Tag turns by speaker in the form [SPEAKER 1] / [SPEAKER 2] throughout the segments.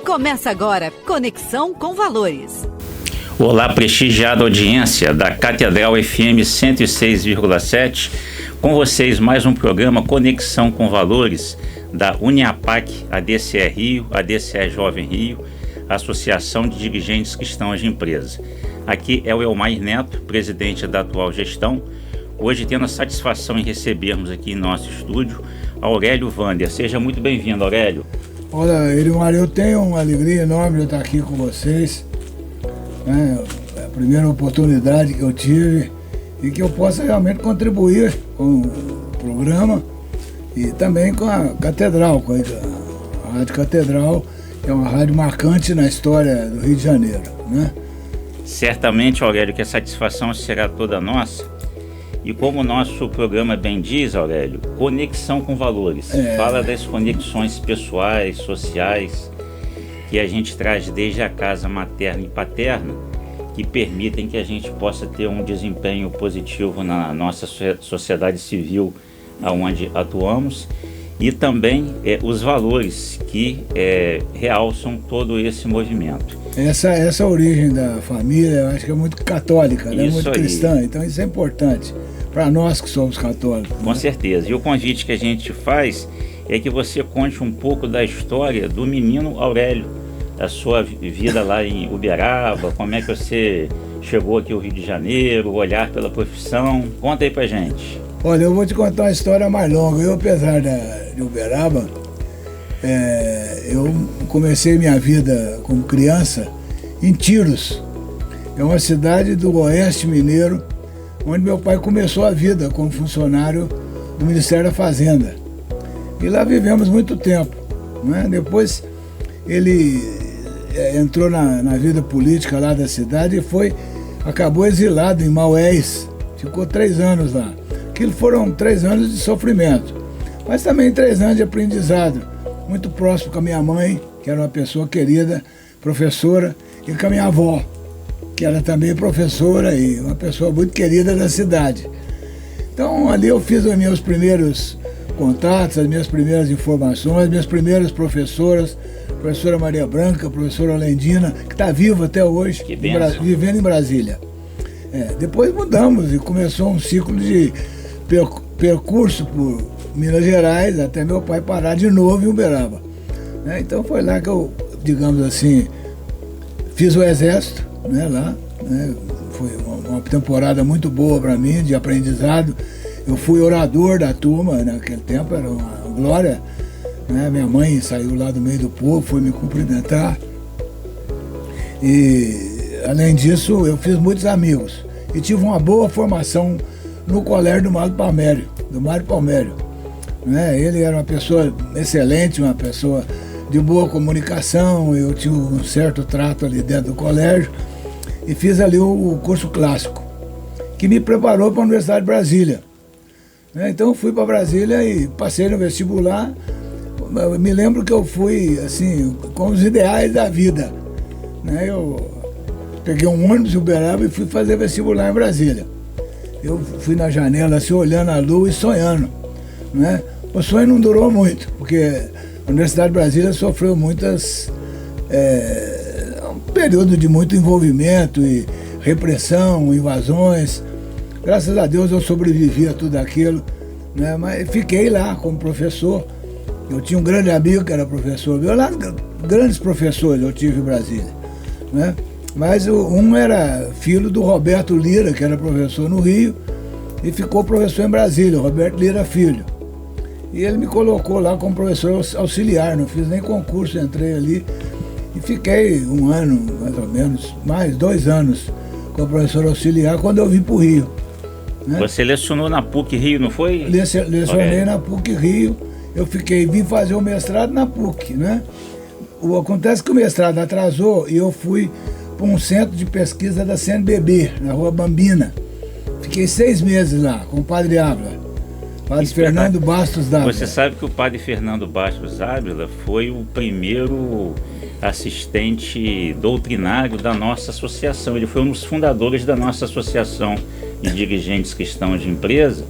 [SPEAKER 1] Começa agora, Conexão com Valores.
[SPEAKER 2] Olá, prestigiada audiência da Catedral FM 106,7. Com vocês mais um programa Conexão com Valores da Uniapac, ADCE Rio, ADCE Jovem Rio, Associação de Dirigentes Cristãos de Empresa. Aqui é o Elmair Neto, presidente da atual gestão. Hoje tendo a satisfação em recebermos aqui em nosso estúdio Aurélio Vander. Seja muito bem-vindo, Aurélio.
[SPEAKER 3] Olha, Elimar, eu tenho uma alegria enorme de estar aqui com vocês. É a primeira oportunidade que eu tive e que eu possa realmente contribuir com o programa e também com a Catedral, com a Rádio Catedral, que é uma rádio marcante na história do Rio de Janeiro, né?
[SPEAKER 2] Certamente, Aurélio, que a satisfação será toda nossa. E como o nosso programa bem diz, Aurélio, Conexão com Valores. Fala das conexões pessoais, sociais, que a gente traz desde a casa materna e paterna, que permitem que a gente possa ter um desempenho positivo na nossa sociedade civil onde atuamos, e também os valores que realçam todo esse movimento.
[SPEAKER 3] Essa origem da família, eu acho que é muito católica, né? Muito cristã, então isso é importante para nós que somos católicos.
[SPEAKER 2] Com certeza. E o convite que a gente faz é que você conte um pouco da história do menino Aurélio, da sua vida lá em Uberaba, como é que você chegou aqui ao Rio de Janeiro, o olhar pela profissão. Conta aí pra gente.
[SPEAKER 3] Olha, eu vou te contar uma história mais longa. Eu, apesar de Uberaba, eu comecei minha vida como criança em Tiros. É uma cidade do Oeste Mineiro, onde meu pai começou a vida como funcionário do Ministério da Fazenda. E lá vivemos muito tempo, né? Depois ele entrou na vida política lá da cidade e acabou exilado em Maués. Ficou 3 anos lá. Aquilo foram 3 anos de sofrimento, mas também 3 anos de aprendizado, muito próximo com a minha mãe, que era uma pessoa querida, professora, e com a minha avó, que era também professora e uma pessoa muito querida da cidade. Então ali eu fiz os meus primeiros contatos, as minhas primeiras informações, as minhas primeiras professoras, professora Maria Branca, professora Lendina, que está viva até hoje, vivendo em Brasília. Depois mudamos e começou um ciclo de percurso por Minas Gerais, até meu pai parar de novo em Uberaba. Então foi lá que eu, digamos assim, fiz o exército, lá. Foi uma temporada muito boa para mim, de aprendizado. Eu fui orador da turma, naquele tempo era uma glória. Minha mãe saiu lá do meio do povo, foi me cumprimentar. E, além disso, eu fiz muitos amigos. E tive uma boa formação no colégio do Mário Palmério. Ele era uma pessoa excelente, uma pessoa de boa comunicação. Eu tinha um certo trato ali dentro do colégio. E fiz ali o curso clássico, que me preparou para a Universidade de Brasília. Então eu fui para Brasília e passei no vestibular. Eu me lembro que eu fui assim, com os ideais da vida. Eu peguei um ônibus em Uberaba e fui fazer vestibular em Brasília. Eu fui na janela assim, olhando a lua e sonhando. O sonho não durou muito, porque a Universidade de Brasília sofreu um período de muito envolvimento e repressão, invasões. Graças a Deus eu sobrevivi a tudo aquilo, mas fiquei lá como professor. Eu tinha um grande amigo que era professor, grandes professores eu tive em Brasília, Mas um era filho do Roberto Lira, que era professor no Rio, e ficou professor em Brasília, Roberto Lira Filho. E ele me colocou lá como professor auxiliar, não fiz nem concurso, entrei ali e fiquei 1 ano, mais ou menos, mais 2 anos como professor auxiliar quando eu vim para o Rio.
[SPEAKER 2] Você lecionou na PUC Rio, não foi?
[SPEAKER 3] Lecionei na PUC Rio, vim fazer o mestrado na PUC, Acontece que o mestrado atrasou e eu fui para um centro de pesquisa da CNBB, na Rua Bambina. Fiquei 6 meses lá, com o padre Ávila, padre Fernando Bastos Dávila.
[SPEAKER 2] Você sabe que o padre Fernando Bastos Dávila foi o primeiro assistente doutrinário da nossa associação. Ele foi um dos fundadores da nossa associação de dirigentes cristãos de empresa.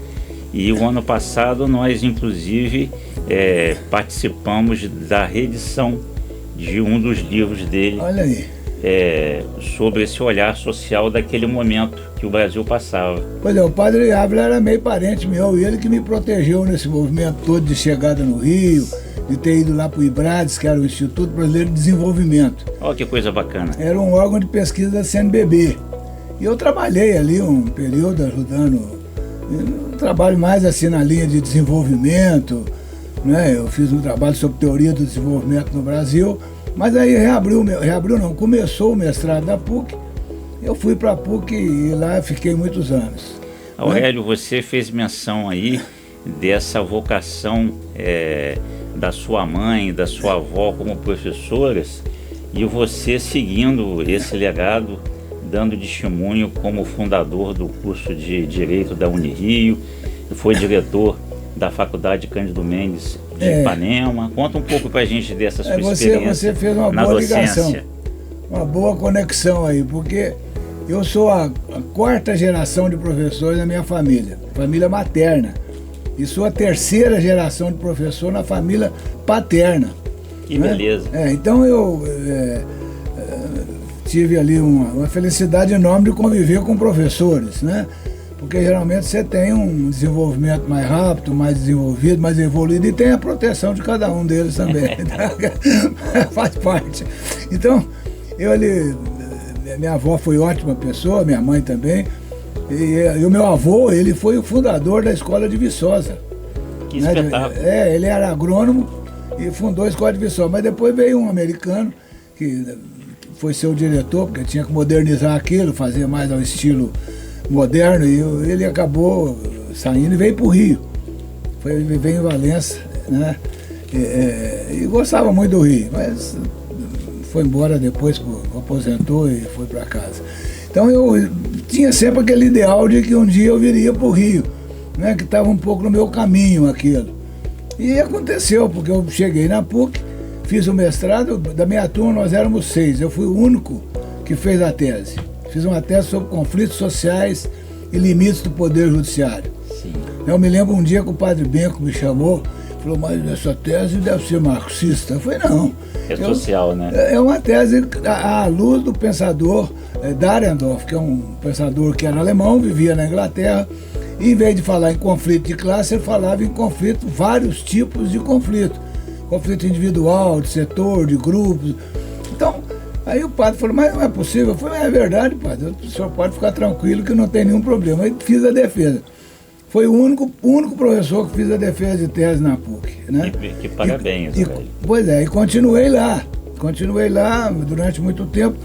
[SPEAKER 2] E o ano passado nós, inclusive, participamos da reedição de um dos livros dele.
[SPEAKER 3] Olha aí.
[SPEAKER 2] Sobre esse olhar social daquele momento que o Brasil passava.
[SPEAKER 3] Pois é, o Padre Ávila era meio parente meu, e ele que me protegeu nesse movimento todo de chegada no Rio, de ter ido lá para o IBRADES, que era o Instituto Brasileiro de Desenvolvimento.
[SPEAKER 2] Olha que coisa bacana.
[SPEAKER 3] Era um órgão de pesquisa da CNBB. E eu trabalhei ali um período ajudando, um trabalho mais assim na linha de desenvolvimento, né? Eu fiz um trabalho sobre teoria do desenvolvimento no Brasil, mas aí começou o mestrado da PUC, eu fui para a PUC e lá fiquei muitos anos.
[SPEAKER 2] Aurélio, né? Você fez menção aí dessa vocação da sua mãe, da sua avó como professoras, e você seguindo esse legado, dando testemunho como fundador do curso de Direito da Unirio, foi diretor da Faculdade Cândido Mendes de Ipanema. Conta um pouco pra gente dessa sua experiência.
[SPEAKER 3] Você fez uma boa ligação, uma boa conexão aí, porque eu sou a quarta geração de professores da minha família materna, e sou a terceira geração de professor na família paterna.
[SPEAKER 2] Que beleza.
[SPEAKER 3] Então eu tive ali uma felicidade enorme de conviver com professores, né? Porque geralmente você tem um desenvolvimento mais rápido, mais desenvolvido, mais evoluído, e tem a proteção de cada um deles também. Faz parte. Então, minha avó foi ótima pessoa, minha mãe também, e o meu avô, ele foi o fundador da Escola de Viçosa.
[SPEAKER 2] Que espetáculo.
[SPEAKER 3] Ele era agrônomo e fundou a Escola de Viçosa, mas depois veio um americano que foi ser o diretor, porque tinha que modernizar aquilo, fazer mais ao estilo moderno, e ele acabou saindo e veio para o Rio. Veio em Valença, né? E gostava muito do Rio, mas foi embora depois, aposentou e foi para casa. Então eu tinha sempre aquele ideal de que um dia eu viria para o Rio, né? Que estava um pouco no meu caminho aquilo. E aconteceu, porque eu cheguei na PUC, fiz o mestrado, da minha turma nós éramos 6, eu fui o único que fez a tese. Fiz uma tese sobre conflitos sociais e limites do Poder Judiciário.
[SPEAKER 2] Sim.
[SPEAKER 3] Eu me lembro um dia que o Padre Benco me chamou, falou, mas essa tese deve ser marxista. Eu falei, não.
[SPEAKER 2] Social, né?
[SPEAKER 3] É uma tese à luz do pensador Dahrendorf, que é um pensador que era alemão, vivia na Inglaterra, e em vez de falar em conflito de classe, ele falava em conflito, vários tipos de conflito. Conflito individual, de setor, de grupos. Então, aí o padre falou, mas não é possível. Eu falei, é verdade, padre, o senhor pode ficar tranquilo que não tem nenhum problema. Aí fiz a defesa. Foi o único professor que fiz a defesa de tese na PUC. Né?
[SPEAKER 2] Que parabéns, velho.
[SPEAKER 3] Pois é, e continuei lá durante muito tempo,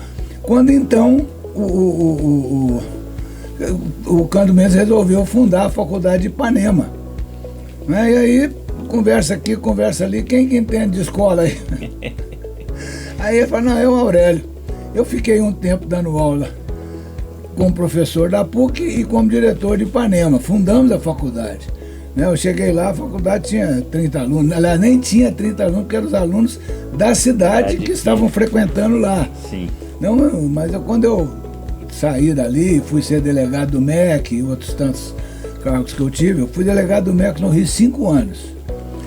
[SPEAKER 3] quando então o Cândido Mendes resolveu fundar a Faculdade de Ipanema. Né? E aí, conversa aqui, conversa ali, quem que entende de escola aí? Aí ele falou, não, é o Aurélio. Eu fiquei um tempo dando aula como professor da PUC e como diretor de Ipanema. Fundamos a faculdade. Eu cheguei lá, a faculdade tinha 30 alunos. Aliás, nem tinha 30 alunos, porque eram os alunos da cidade que estavam frequentando lá.
[SPEAKER 2] Sim.
[SPEAKER 3] Não, mas quando eu saí dali, fui ser delegado do MEC e outros tantos cargos que eu tive, eu fui delegado do MEC no Rio 5 anos.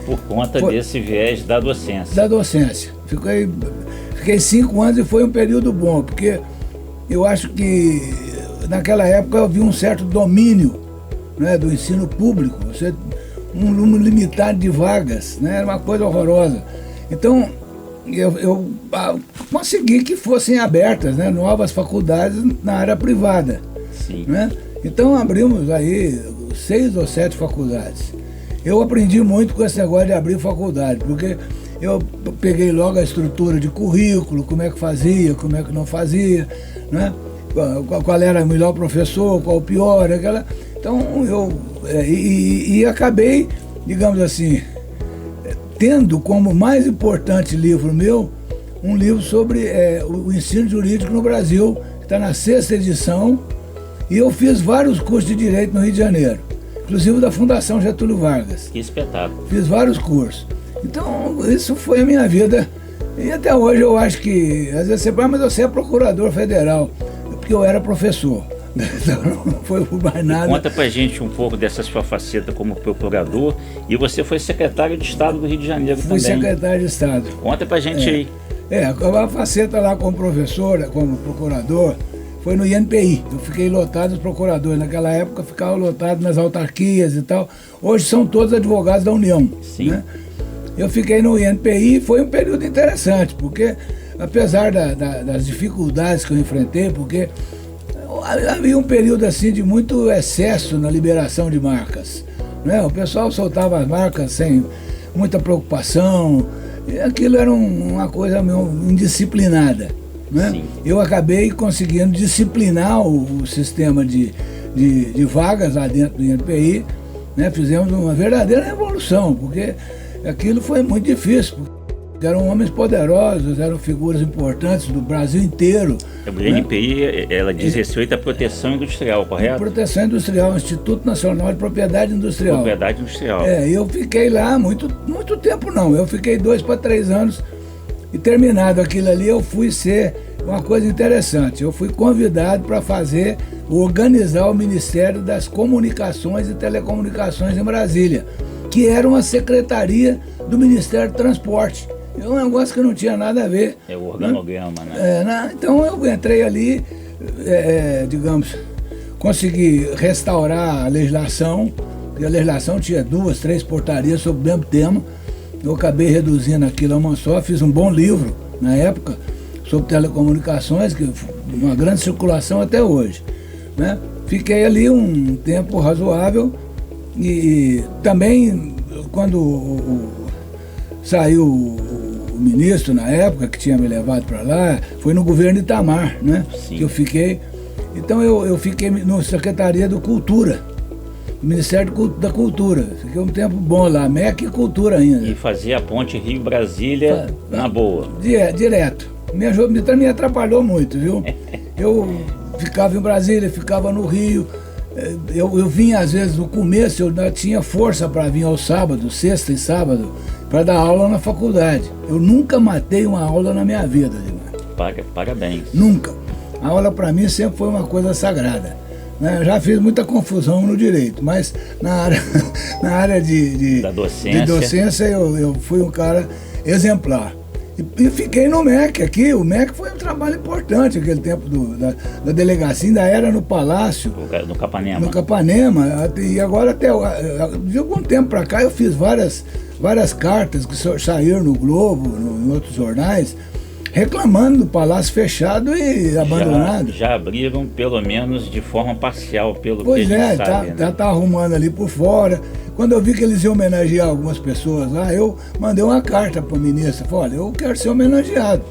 [SPEAKER 2] Por conta desse viés da docência.
[SPEAKER 3] Da docência. Fiquei 5 anos e foi um período bom, porque eu acho que naquela época eu vi um certo domínio, né, do ensino público, um número limitado de vagas, né, era uma coisa horrorosa. Então eu consegui que fossem abertas, né, novas faculdades na área privada.
[SPEAKER 2] Sim.
[SPEAKER 3] Né? Então abrimos aí 6 ou 7 faculdades. Eu aprendi muito com esse negócio de abrir faculdade, porque eu peguei logo a estrutura de currículo, como é que fazia, como é que não fazia, né? Qual era o melhor professor, qual o pior, aquela. Então eu acabei, digamos assim, tendo como mais importante livro meu, um livro sobre o ensino jurídico no Brasil, que está na 6ª edição, e eu fiz vários cursos de Direito no Rio de Janeiro, inclusive da Fundação Getúlio Vargas.
[SPEAKER 2] Que espetáculo.
[SPEAKER 3] Fiz vários cursos. Então, isso foi a minha vida. E até hoje eu acho que, às vezes você fala, mas você é procurador federal, porque eu era professor. Então não foi por mais nada.
[SPEAKER 2] Conta pra gente um pouco dessa sua faceta como procurador, e você foi secretário de Estado do Rio de Janeiro também.
[SPEAKER 3] Fui secretário de Estado.
[SPEAKER 2] Conta pra gente aí.
[SPEAKER 3] A faceta lá como professor, como procurador, foi no INPI. Eu fiquei lotado os procuradores. Naquela época ficava lotado nas autarquias e tal. Hoje são todos advogados da União.
[SPEAKER 2] Sim.
[SPEAKER 3] Né? Eu fiquei no INPI e foi um período interessante, porque apesar das dificuldades que eu enfrentei, porque havia um período assim de muito excesso na liberação de marcas. Né? O pessoal soltava as marcas sem muita preocupação. E aquilo era uma coisa meio indisciplinada. Né? Eu acabei conseguindo disciplinar o sistema de vagas lá dentro do INPI, né? Fizemos uma verdadeira revolução, porque aquilo foi muito difícil. Eram homens poderosos, eram figuras importantes do Brasil inteiro.
[SPEAKER 2] O INPI, ela diz respeito à proteção industrial, correto?
[SPEAKER 3] Proteção Industrial, Instituto Nacional de Propriedade Industrial.
[SPEAKER 2] Propriedade Industrial.
[SPEAKER 3] Eu fiquei lá muito tempo não, eu fiquei 2 para 3 anos. E terminado aquilo ali, eu fui ser uma coisa interessante. Eu fui convidado para organizar o Ministério das Comunicações e Telecomunicações em Brasília, que era uma secretaria do Ministério do Transporte. É um negócio que não tinha nada a ver.
[SPEAKER 2] É o organograma, né?
[SPEAKER 3] Então eu entrei ali, digamos, consegui restaurar a legislação, porque a legislação tinha 2, 3 portarias sobre o mesmo tema. Eu acabei reduzindo aquilo a uma só, fiz um bom livro na época sobre telecomunicações, que foi uma grande circulação até hoje. Né? Fiquei ali um tempo razoável e também quando saiu o ministro na época, que tinha me levado para lá, foi no governo Itamar, né? Que eu fiquei. Então eu fiquei na Secretaria da Cultura. Ministério da Cultura. Fiquei um tempo bom lá, MEC e Cultura ainda.
[SPEAKER 2] E fazia a ponte Rio-Brasília na boa.
[SPEAKER 3] Direto. Me atrapalhou muito, viu? Eu ficava em Brasília, ficava no Rio. Eu vinha, às vezes, no começo, eu tinha força para vir ao sábado, sexta e sábado, para dar aula na faculdade. Eu nunca matei uma aula na minha vida, Edmar.
[SPEAKER 2] Parabéns.
[SPEAKER 3] Nunca. A aula, para mim, sempre foi uma coisa sagrada. Já fiz muita confusão no direito, mas na área de docência eu fui um cara exemplar. E fiquei no MEC aqui. O MEC foi um trabalho importante aquele tempo da delegacia, ainda era no Palácio.
[SPEAKER 2] No Capanema.
[SPEAKER 3] No Capanema. E agora de algum tempo para cá eu fiz várias cartas que saíram no Globo, em outros jornais, reclamando do palácio fechado e abandonado.
[SPEAKER 2] Já abriram, pelo menos de forma parcial, pelo que a gente sabe.
[SPEAKER 3] Tá arrumando ali por fora. Quando eu vi que eles iam homenagear algumas pessoas lá, eu mandei uma carta para o ministro. Falei, olha, eu quero ser homenageado.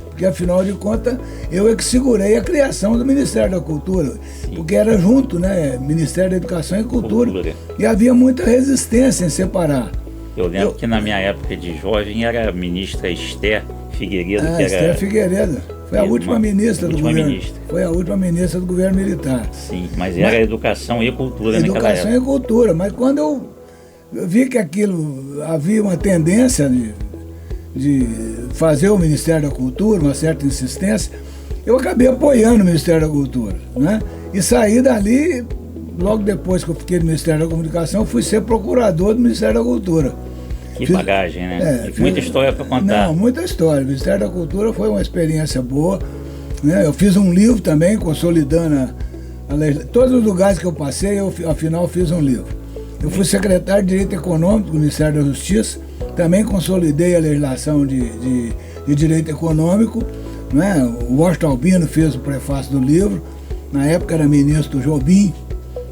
[SPEAKER 3] Porque, afinal de contas, eu é que segurei a criação do Ministério da Cultura. Sim. Porque era junto, né? Ministério da Educação e Cultura. E havia muita resistência em separar.
[SPEAKER 2] Eu lembro que na minha época de jovem era a ministra Esther Figueiredo.
[SPEAKER 3] Esther Figueiredo. Foi a última ministra do governo. Foi a última ministra do governo militar.
[SPEAKER 2] Sim, mas era Educação e Cultura naquela época.
[SPEAKER 3] Educação e Cultura, mas quando eu vi que aquilo havia uma tendência de fazer o Ministério da Cultura, uma certa insistência, eu acabei apoiando o Ministério da Cultura, né? E saí dali, logo depois que eu fiquei no Ministério da Comunicação, fui ser procurador do Ministério da Cultura.
[SPEAKER 2] Que bagagem, né? Muita história para contar.
[SPEAKER 3] Não, muita história. O Ministério da Cultura foi uma experiência boa, né? Eu fiz um livro também, consolidando todos os lugares que eu passei, afinal fiz um livro. Eu fui secretário de Direito Econômico do Ministério da Justiça, também consolidei a legislação de Direito Econômico, né? O Washington Albino fez o prefácio do livro, na época era ministro Jobim,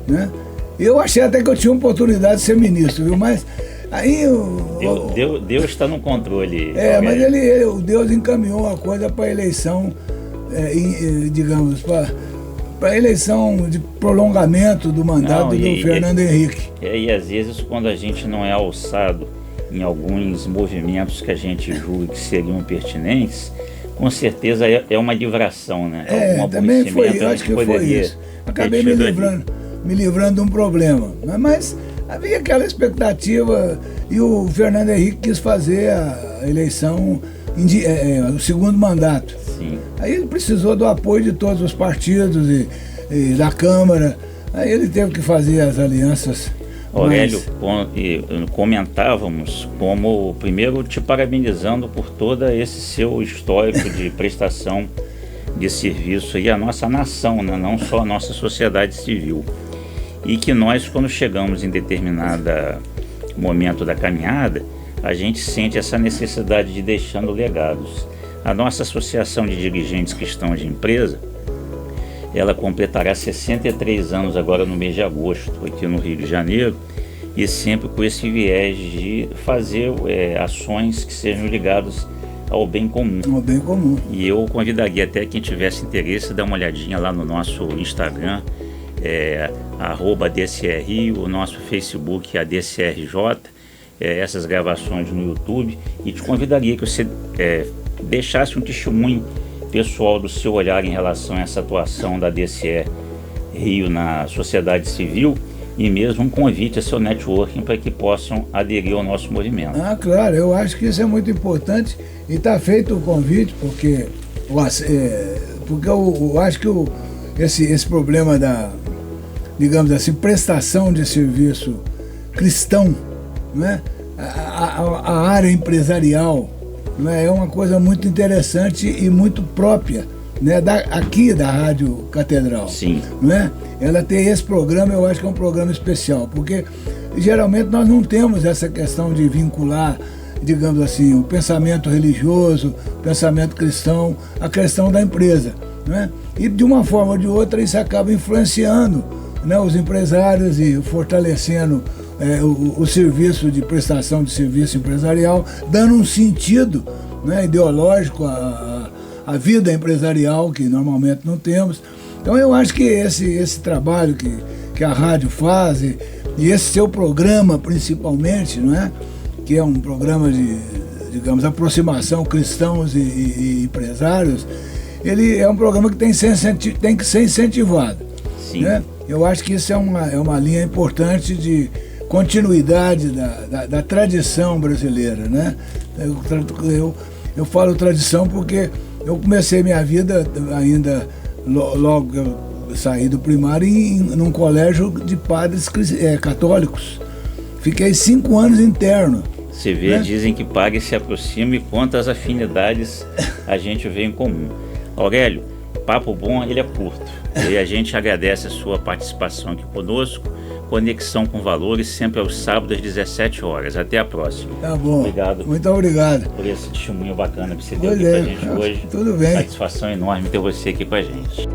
[SPEAKER 3] né? Eu achei até que eu tinha oportunidade de ser ministro, viu? Mas aí
[SPEAKER 2] Deus está no controle.
[SPEAKER 3] Mas Deus encaminhou a coisa para a eleição, digamos, para a eleição de prolongamento do mandato do Fernando Henrique.
[SPEAKER 2] E às vezes, quando a gente não é alçado em alguns movimentos que a gente julga que seriam pertinentes, com certeza é uma livração, né?
[SPEAKER 3] Também foi, eu acho que foi isso. Acabei me livrando de um problema. Mas havia aquela expectativa e o Fernando Henrique quis fazer a eleição, o segundo mandato.
[SPEAKER 2] Sim.
[SPEAKER 3] Aí ele precisou do apoio de todos os partidos e da Câmara. Aí ele teve que fazer as alianças
[SPEAKER 2] Aurélio, comentávamos como, primeiro, te parabenizando por todo esse seu histórico de prestação de serviço aí à nossa nação, né? Não só a nossa sociedade civil. E que nós, quando chegamos em determinado momento da caminhada, a gente sente essa necessidade de deixando legados. A nossa Associação de Dirigentes Cristãos de Empresa, ela completará 63 anos agora no mês de agosto, aqui no Rio de Janeiro, e sempre com esse viés de fazer ações que sejam ligadas ao bem comum.
[SPEAKER 3] Ao bem comum.
[SPEAKER 2] E eu convidaria até quem tivesse interesse, dar uma olhadinha lá no nosso Instagram, @DCRI, o nosso Facebook, a DCRJ, essas gravações no YouTube, e te convidaria que você deixasse um testemunho pessoal do seu olhar em relação a essa atuação da DCE Rio na sociedade civil, e mesmo um convite a seu networking para que possam aderir ao nosso movimento.
[SPEAKER 3] Ah, claro, eu acho que isso é muito importante e está feito o convite, porque eu acho que esse problema da, digamos assim, prestação de serviço cristão, né? A área empresarial, né? É uma coisa muito interessante e muito própria, né? Aqui da Rádio Catedral.
[SPEAKER 2] Sim.
[SPEAKER 3] Né? Ela tem esse programa, eu acho que é um programa especial, porque geralmente nós não temos essa questão de vincular, digamos assim, o pensamento religioso, o pensamento cristão, a questão da empresa, né? E de uma forma ou de outra isso acaba influenciando, né, os empresários e fortalecendo o serviço de prestação de serviço empresarial, dando um sentido, né, ideológico à vida empresarial, que normalmente não temos. Então eu acho que esse trabalho que a rádio faz, e esse seu programa principalmente, não é? Que é um programa de, digamos, aproximação cristãos e empresários, ele é um programa que tem que ser incentivado.
[SPEAKER 2] Sim.
[SPEAKER 3] Né? Eu acho que isso é uma linha importante de continuidade da tradição brasileira, né? Eu falo tradição porque eu comecei minha vida ainda, logo eu saí do primário, num colégio de padres católicos. Fiquei 5 anos interno.
[SPEAKER 2] Você vê, né? Dizem que paga e se aproxima, e quantas afinidades a gente vê em comum. Aurélio, papo bom, ele é curto. E a gente agradece a sua participação aqui conosco. Conexão com Valores, sempre aos sábados às 17 horas. Até a próxima.
[SPEAKER 3] Tá bom.
[SPEAKER 2] Obrigado.
[SPEAKER 3] Muito obrigado.
[SPEAKER 2] Por esse testemunho bacana que você deu aqui pra gente hoje.
[SPEAKER 3] Tudo bem.
[SPEAKER 2] Satisfação enorme ter você aqui com a gente.